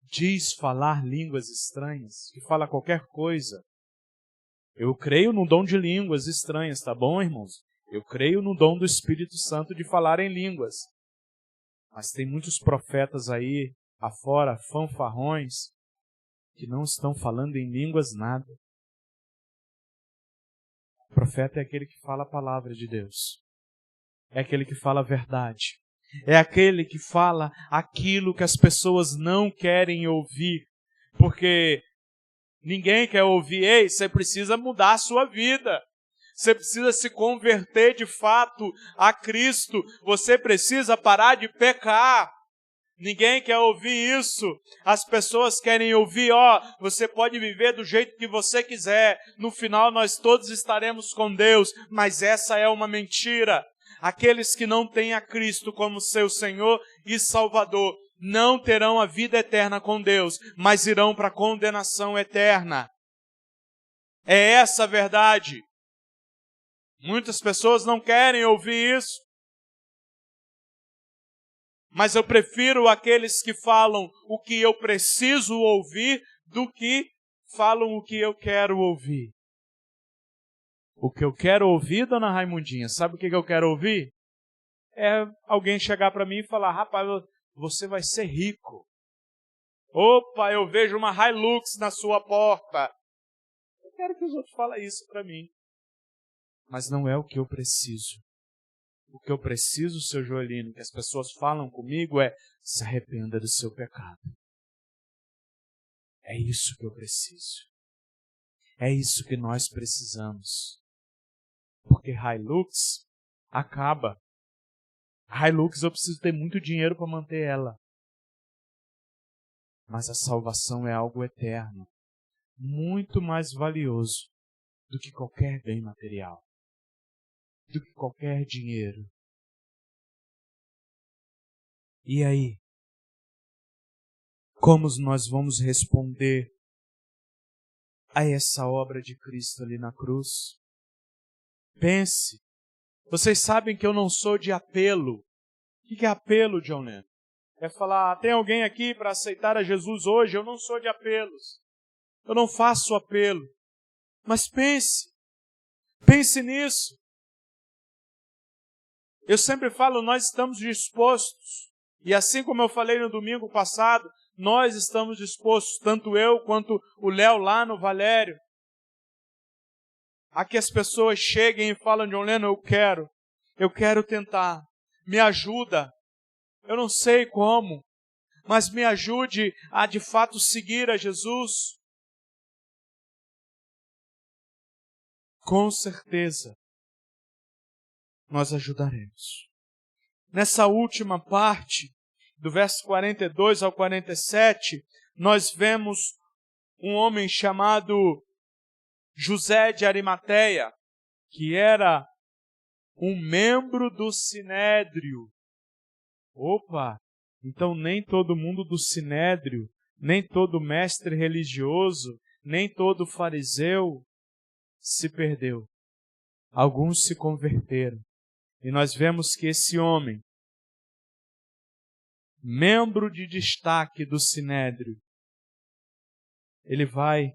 diz falar línguas estranhas, que fala qualquer coisa. Eu creio no dom de línguas estranhas, tá bom, irmãos? Eu creio no dom do Espírito Santo de falar em línguas. Mas tem muitos profetas aí, afora, fanfarrões, que não estão falando em línguas nada. O profeta é aquele que fala a palavra de Deus. É aquele que fala a verdade. É aquele que fala aquilo que as pessoas não querem ouvir. Porque ninguém quer ouvir, ei, você precisa mudar a sua vida. Você precisa se converter de fato a Cristo. Você precisa parar de pecar. Ninguém quer ouvir isso. As pessoas querem ouvir, você pode viver do jeito que você quiser. No final nós todos estaremos com Deus. Mas essa é uma mentira. Aqueles que não têm a Cristo como seu Senhor e Salvador não terão a vida eterna com Deus, mas irão para a condenação eterna. É essa a verdade. Muitas pessoas não querem ouvir isso. Mas eu prefiro aqueles que falam o que eu preciso ouvir do que falam o que eu quero ouvir. O que eu quero ouvir, dona Raimundinha, sabe o que eu quero ouvir? É alguém chegar para mim e falar, rapaz, você vai ser rico. Opa, eu vejo uma Hilux na sua porta. Eu quero que os outros falem isso para mim. Mas não é o que eu preciso. O que eu preciso, seu Joelino, que as pessoas falam comigo é, se arrependa do seu pecado. É isso que eu preciso. É isso que nós precisamos. Porque Hilux acaba. A Hilux eu preciso ter muito dinheiro para manter ela. Mas a salvação é algo eterno. Muito mais valioso do que qualquer bem material. Do que qualquer dinheiro. E aí? Como nós vamos responder a essa obra de Cristo ali na cruz? Pense. Vocês sabem que eu não sou de apelo. O que é apelo, John Lennon? É falar, tem alguém aqui para aceitar a Jesus hoje? Eu não sou de apelos. Eu não faço apelo. Mas pense. Pense nisso. Eu sempre falo, nós estamos dispostos. E assim como eu falei no domingo passado, nós estamos dispostos, tanto eu quanto o Léo lá no Valério, a que as pessoas cheguem e falam: John Lennon, eu quero tentar, me ajuda. Eu não sei como, mas me ajude a de fato seguir a Jesus. Com certeza, nós ajudaremos. Nessa última parte, do verso 42 ao 47, nós vemos um homem chamado José de Arimateia, que era um membro do Sinédrio. Opa! Então nem todo mundo do Sinédrio, nem todo mestre religioso, nem todo fariseu se perdeu. Alguns se converteram. E nós vemos que esse homem, membro de destaque do Sinédrio, ele vai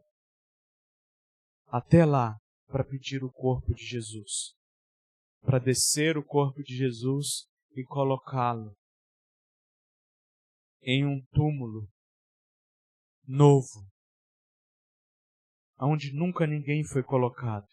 até lá para pedir o corpo de Jesus, para descer o corpo de Jesus e colocá-lo em um túmulo novo, onde nunca ninguém foi colocado.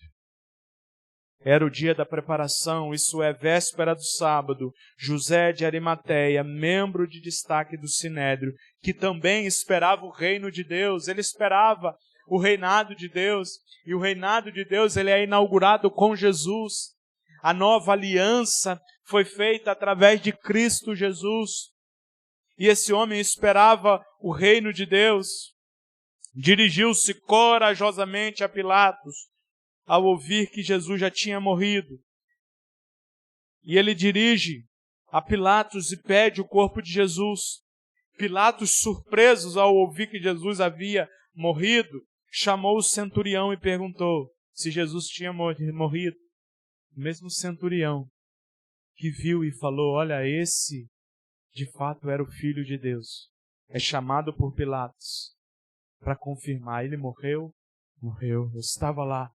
Era o dia da preparação, isso é, véspera do sábado. José de Arimateia, membro de destaque do Sinédrio, que também esperava o reino de Deus, ele esperava o reinado de Deus, e o reinado de Deus ele é inaugurado com Jesus. A nova aliança foi feita através de Cristo Jesus. E esse homem esperava o reino de Deus. Dirigiu-se corajosamente a Pilatos, ao ouvir que Jesus já tinha morrido. E ele dirige a Pilatos e pede o corpo de Jesus. Pilatos, surpresos ao ouvir que Jesus havia morrido, chamou o centurião e perguntou se Jesus tinha morrido. O mesmo centurião que viu e falou: olha, esse de fato era o Filho de Deus. É chamado por Pilatos para confirmar. Ele morreu? Morreu. Eu estava lá.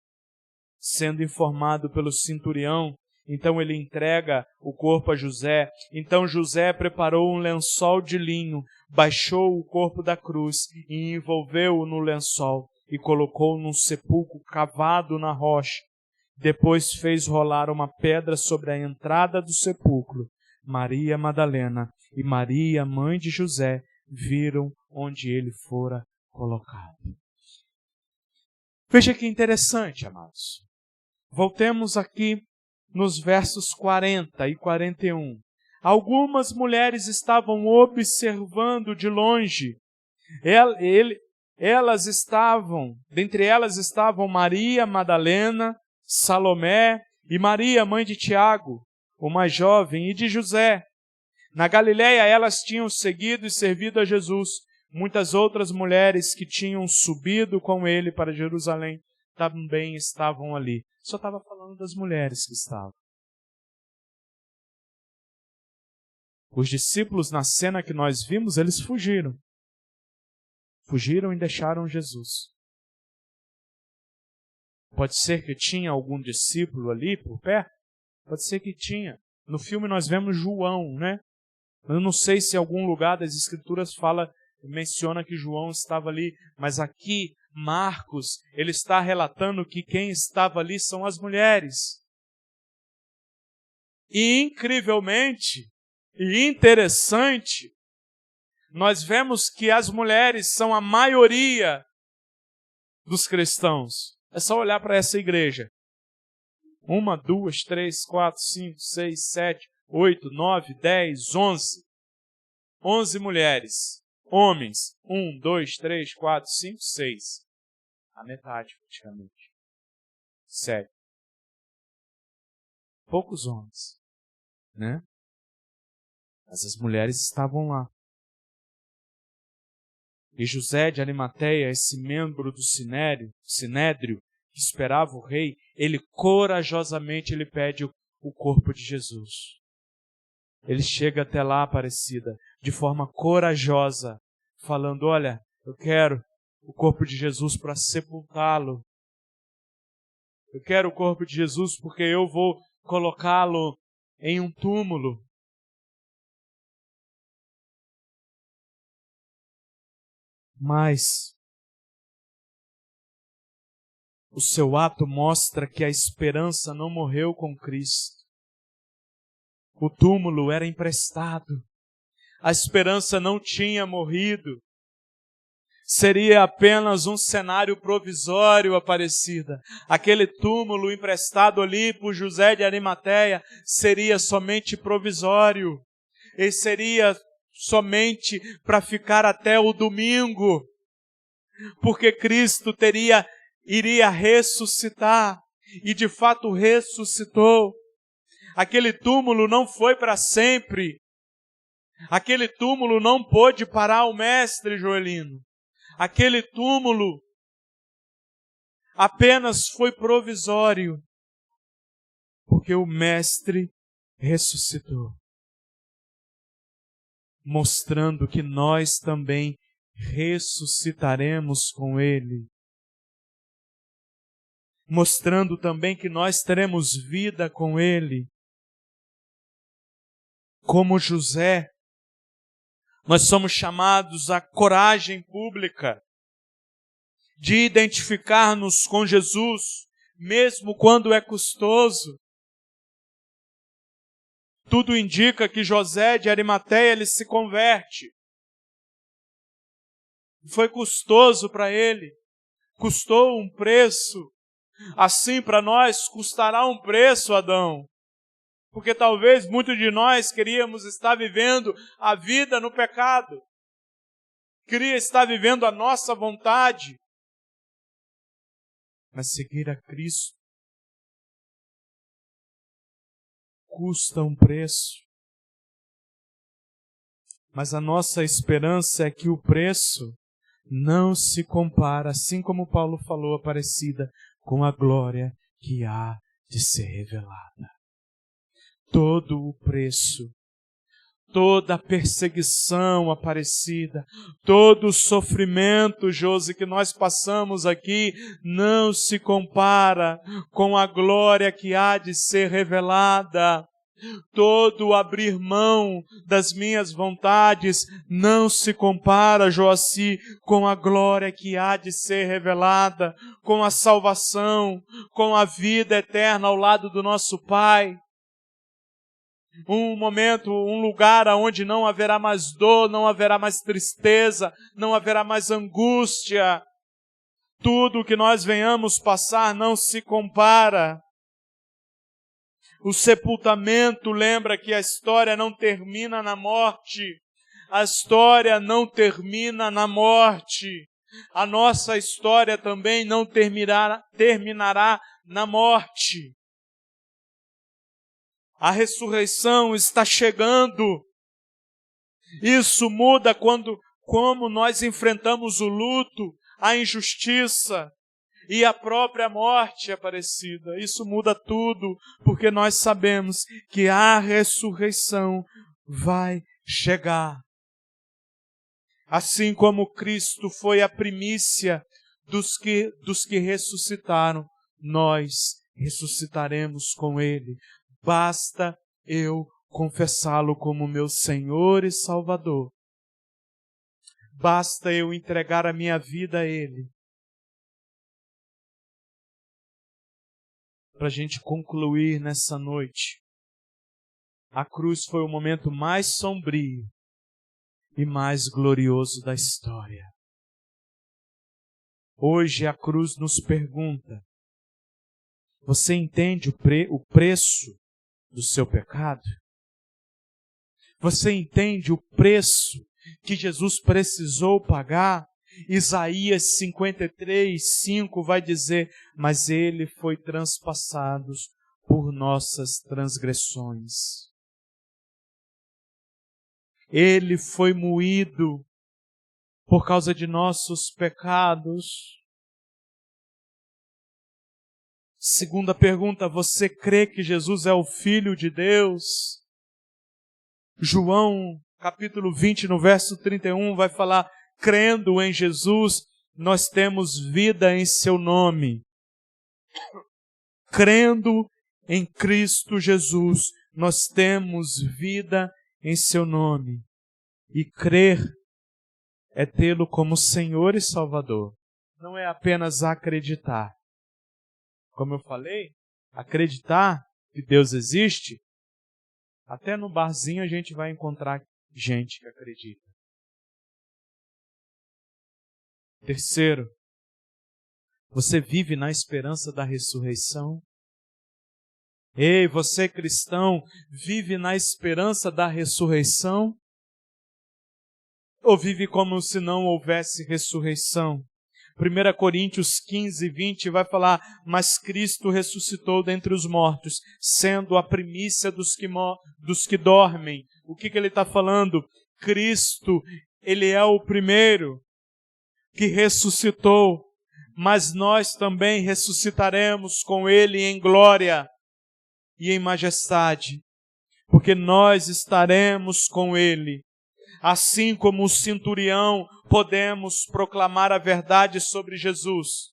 Sendo informado pelo centurião, então ele entrega o corpo a José. Então José preparou um lençol de linho, baixou o corpo da cruz e envolveu-o no lençol e colocou num sepulcro cavado na rocha. Depois fez rolar uma pedra sobre a entrada do sepulcro. Maria Madalena e Maria, mãe de José, viram onde ele fora colocado. Veja que interessante, amados. Voltemos aqui nos versos 40 e 41. Algumas mulheres estavam observando de longe. Dentre elas estavam Maria Madalena, Salomé e Maria, mãe de Tiago, o mais jovem, e de José. Na Galileia elas tinham seguido e servido a Jesus. Muitas outras mulheres que tinham subido com ele para Jerusalém também estavam ali. Só estava falando das mulheres que estavam. Os discípulos, na cena que nós vimos, eles fugiram. Fugiram e deixaram Jesus. Pode ser que tinha algum discípulo ali por perto? Pode ser que tinha. No filme nós vemos João, né? Eu não sei se em algum lugar das Escrituras menciona que João estava ali, mas aqui Marcos, ele está relatando que quem estava ali são as mulheres. E incrivelmente, e interessante, nós vemos que as mulheres são a maioria dos cristãos. É só olhar para essa igreja. 1, 2, 3, 4, 5, 6, 7, 8, 9, 10, 11. 11 mulheres. Homens. 1, 2, 3, 4, 5, 6. A metade, praticamente. 7. Poucos homens, né? Mas as mulheres estavam lá. E José de Arimateia, esse membro do Sinédrio, que esperava o rei, ele corajosamente pede o corpo de Jesus. Ele chega até lá, Aparecida, de forma corajosa, falando: olha, eu quero o corpo de Jesus para sepultá-lo. Eu quero o corpo de Jesus porque eu vou colocá-lo em um túmulo. Mas O seu ato mostra que a esperança não morreu com Cristo. O túmulo era emprestado. A esperança não tinha morrido. Seria apenas um cenário provisório, Aparecida. Aquele túmulo emprestado ali por José de Arimateia seria somente provisório. Ele seria somente para ficar até o domingo. Porque Cristo iria ressuscitar. E de fato ressuscitou. Aquele túmulo não foi para sempre. Aquele túmulo não pôde parar o mestre Joelino. Aquele túmulo apenas foi provisório, porque o mestre ressuscitou, mostrando que nós também ressuscitaremos com ele, mostrando também que nós teremos vida com ele. Como José, nós somos chamados à coragem pública de identificar-nos com Jesus, mesmo quando é custoso. Tudo indica que José de Arimateia ele se converte. Foi custoso para ele, custou um preço. Assim para nós custará um preço, Adão. Porque talvez muitos de nós queríamos estar vivendo a vida no pecado. Queria estar vivendo a nossa vontade. Mas seguir a Cristo custa um preço. Mas a nossa esperança é que o preço não se compara, assim como Paulo falou, Aparecida, com a glória que há de ser revelada. Todo o preço, toda a perseguição, Aparecida, todo o sofrimento, Josi, que nós passamos aqui, não se compara com a glória que há de ser revelada. Todo abrir mão das minhas vontades não se compara, Joaci, com a glória que há de ser revelada, com a salvação, com a vida eterna ao lado do nosso Pai. Um momento, um lugar onde não haverá mais dor, não haverá mais tristeza, não haverá mais angústia. Tudo que nós venhamos passar não se compara. O sepultamento lembra que a história não termina na morte. A história não termina na morte. A nossa história também não terminará na morte. A ressurreição está chegando. Isso muda como nós enfrentamos o luto, a injustiça e a própria morte, Aparecida. Isso muda tudo, porque nós sabemos que a ressurreição vai chegar. Assim como Cristo foi a primícia dos que ressuscitaram, nós ressuscitaremos com Ele. Basta eu confessá-lo como meu Senhor e Salvador. Basta eu entregar a minha vida a Ele. Para a gente concluir nessa noite, a cruz foi o momento mais sombrio e mais glorioso da história. Hoje a cruz nos pergunta: você entende o preço do seu pecado? Você entende o preço que Jesus precisou pagar? Isaías 53:5 vai dizer: mas ele foi transpassado por nossas transgressões. Ele foi moído por causa de nossos pecados. Segunda pergunta: você crê que Jesus é o Filho de Deus? João, capítulo 20, no verso 31, vai falar: crendo em Jesus, nós temos vida em seu nome. Crendo em Cristo Jesus, nós temos vida em seu nome. E crer é tê-lo como Senhor e Salvador. Não é apenas acreditar. Como eu falei, acreditar que Deus existe, até no barzinho a gente vai encontrar gente que acredita. Terceiro, você vive na esperança da ressurreição? Ei, você cristão, vive na esperança da ressurreição? Ou vive como se não houvesse ressurreição? 1 Coríntios 15, 20 vai falar, mas Cristo ressuscitou dentre os mortos, sendo a primícia dos que dormem. O que ele está falando? Cristo, ele é o primeiro que ressuscitou, mas nós também ressuscitaremos com ele em glória e em majestade, porque nós estaremos com ele. Assim como o centurião, podemos proclamar a verdade sobre Jesus.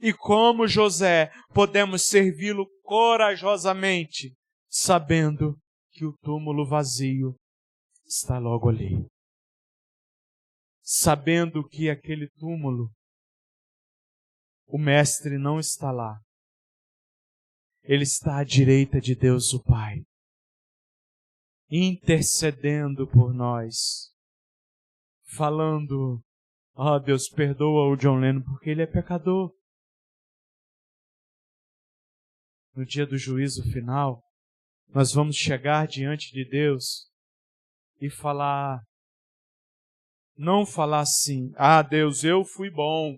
E como José, podemos servi-lo corajosamente, sabendo que o túmulo vazio está logo ali. Sabendo que aquele túmulo, o Mestre não está lá. Ele está à direita de Deus o Pai, intercedendo por nós, falando, Deus, perdoa o John Lennon, porque ele é pecador. No dia do juízo final, nós vamos chegar diante de Deus e falar, não falar assim, Deus, eu fui bom,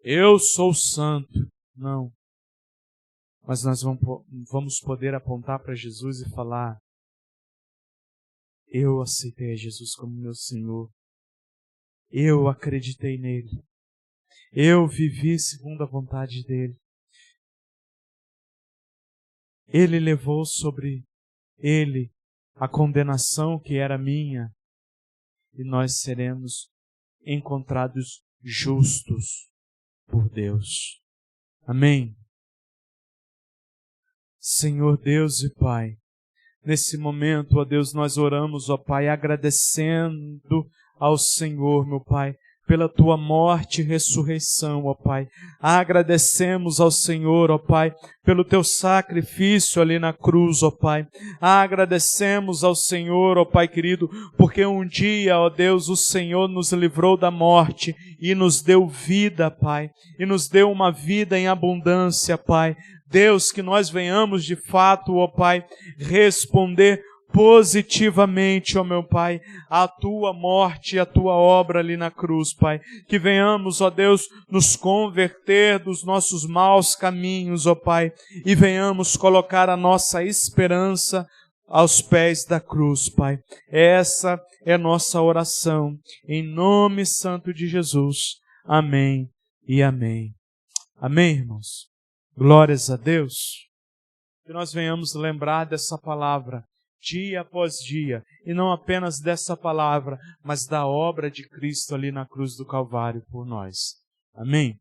eu sou santo. Não. Mas nós vamos poder apontar para Jesus e falar, eu aceitei a Jesus como meu Senhor. Eu acreditei nele. Eu vivi segundo a vontade dele. Ele levou sobre ele a condenação que era minha. E nós seremos encontrados justos por Deus. Amém? Senhor Deus e Pai, nesse momento, ó Deus, nós oramos, ó Pai, agradecendo ao Senhor, meu Pai, pela Tua morte e ressurreição, ó Pai. Agradecemos ao Senhor, ó Pai, pelo Teu sacrifício ali na cruz, ó Pai. Agradecemos ao Senhor, ó Pai querido, porque um dia, ó Deus, o Senhor nos livrou da morte e nos deu vida, Pai, e nos deu uma vida em abundância, Pai. Deus, que nós venhamos de fato, ó Pai, responder positivamente, ó meu Pai, a Tua morte e a Tua obra ali na cruz, Pai. Que venhamos, ó Deus, nos converter dos nossos maus caminhos, ó Pai, e venhamos colocar a nossa esperança aos pés da cruz, Pai. Essa é nossa oração, em nome santo de Jesus. Amém e amém. Amém, irmãos? Glórias a Deus. Que nós venhamos lembrar dessa palavra dia após dia, e não apenas dessa palavra, mas da obra de Cristo ali na cruz do Calvário por nós. Amém?